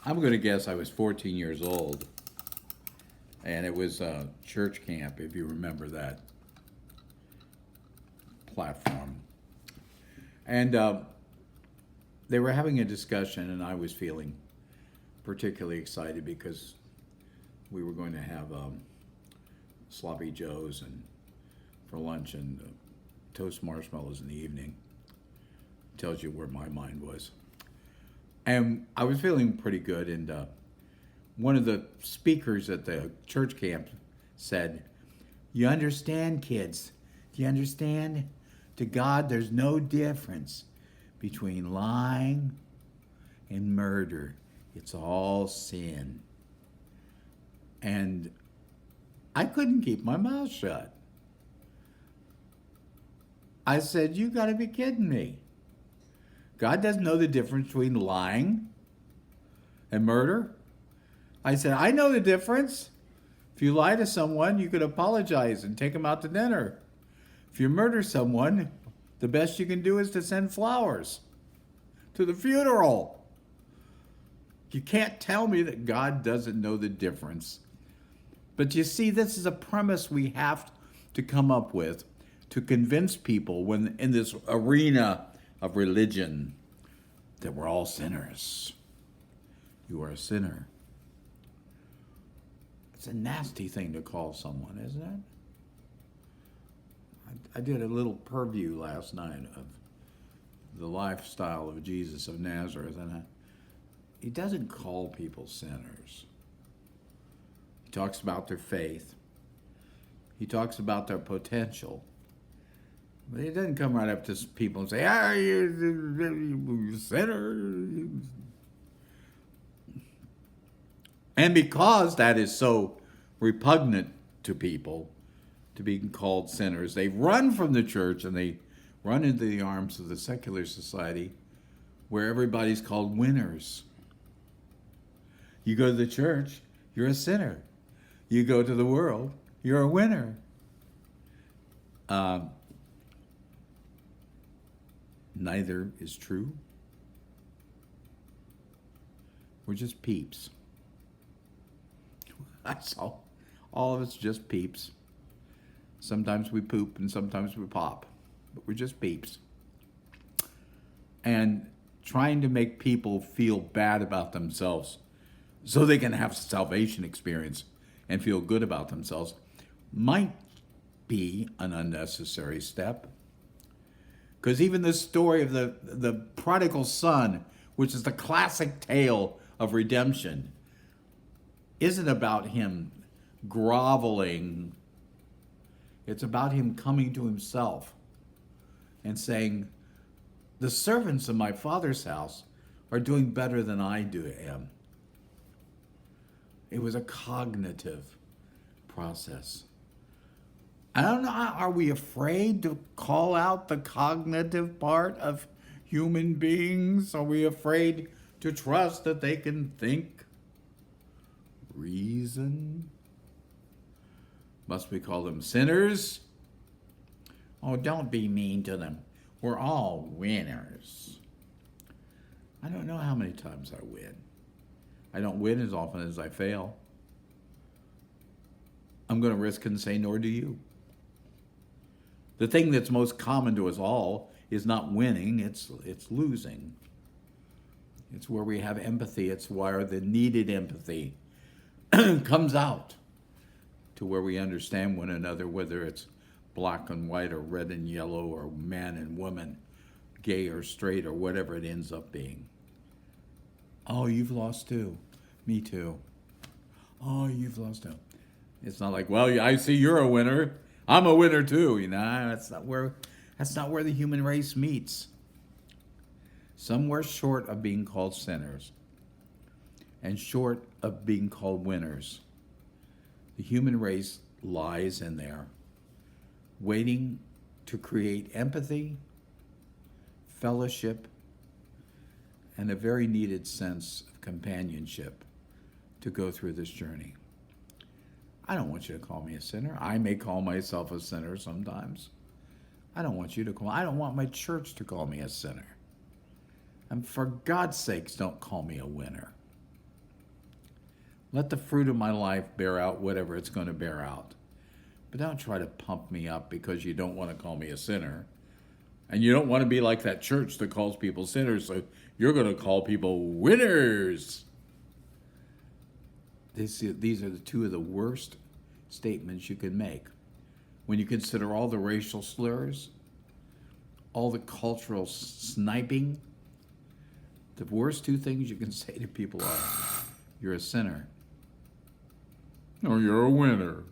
I'm going to guess I was 14 years old, and it was a church camp, if you remember that platform. And they were having a discussion, and I was feeling particularly excited because we were going to have sloppy joes and for lunch and toast marshmallows in the evening. Tells you where my mind was. And I was feeling pretty good, and one of the speakers at the church camp said, "You understand, kids? Do you understand? To God, there's no difference between lying and murder. It's all sin." And I couldn't keep my mouth shut. I said, "You got to be kidding me. God doesn't know the difference between lying and murder." I said, "I know the difference. If you lie to someone, you could apologize and take them out to dinner. If you murder someone, the best you can do is to send flowers to the funeral. You can't tell me that God doesn't know the difference." But you see, this is a premise we have to come up with to convince people when in this arena of religion that we're all sinners. You are a sinner. It's a nasty thing to call someone, isn't it? I did a little purview last night of the lifestyle of Jesus of Nazareth, and he doesn't call people sinners. He talks about their faith. He talks about their potential. But he doesn't come right up to people and say, "Ah, you sinner." And because that is so repugnant to people, to be called sinners, they run from the church and they run into the arms of the secular society where everybody's called winners. You go to the church, you're a sinner. You go to the world, you're a winner. Neither is true. We're just peeps. That's all. All of us just peeps. Sometimes we poop and sometimes we pop, but we're just peeps. And trying to make people feel bad about themselves so they can have a salvation experience and feel good about themselves might be an unnecessary step. Because even the story of the prodigal son, which is the classic tale of redemption, isn't about him groveling. It's about him coming to himself and saying, "The servants of my father's house are doing better than I am." It was a cognitive process. I don't know, are we afraid to call out the cognitive part of human beings? Are we afraid to trust that they can think, reason? Must we call them sinners? Oh, don't be mean to them. We're all winners. I don't know how many times I win. I don't win as often as I fail. I'm going to risk and say, nor do you. The thing that's most common to us all is not winning, it's losing. It's where we have empathy. It's where the needed empathy comes out to where we understand one another, whether it's black and white or red and yellow or man and woman, gay or straight or whatever it ends up being. Oh, you've lost too. Me too. Oh, you've lost too. It's not like, well, I see you're a winner. I'm a winner too. That's not where the human race meets. Somewhere short of being called sinners and short of being called winners, the human race lies in there, waiting to create empathy, fellowship, and a very needed sense of companionship to go through this journey. I don't want you to call me a sinner. I may call myself a sinner sometimes. I don't want my church to call me a sinner. And for God's sakes, don't call me a winner. Let the fruit of my life bear out whatever it's going to bear out. But don't try to pump me up because you don't want to call me a sinner. And you don't want to be like that church that calls people sinners, so you're going to call people winners. These are the two of the worst statements you can make. When you consider all the racial slurs, all the cultural sniping, the worst two things you can say to people are, you're a sinner, or you're a winner.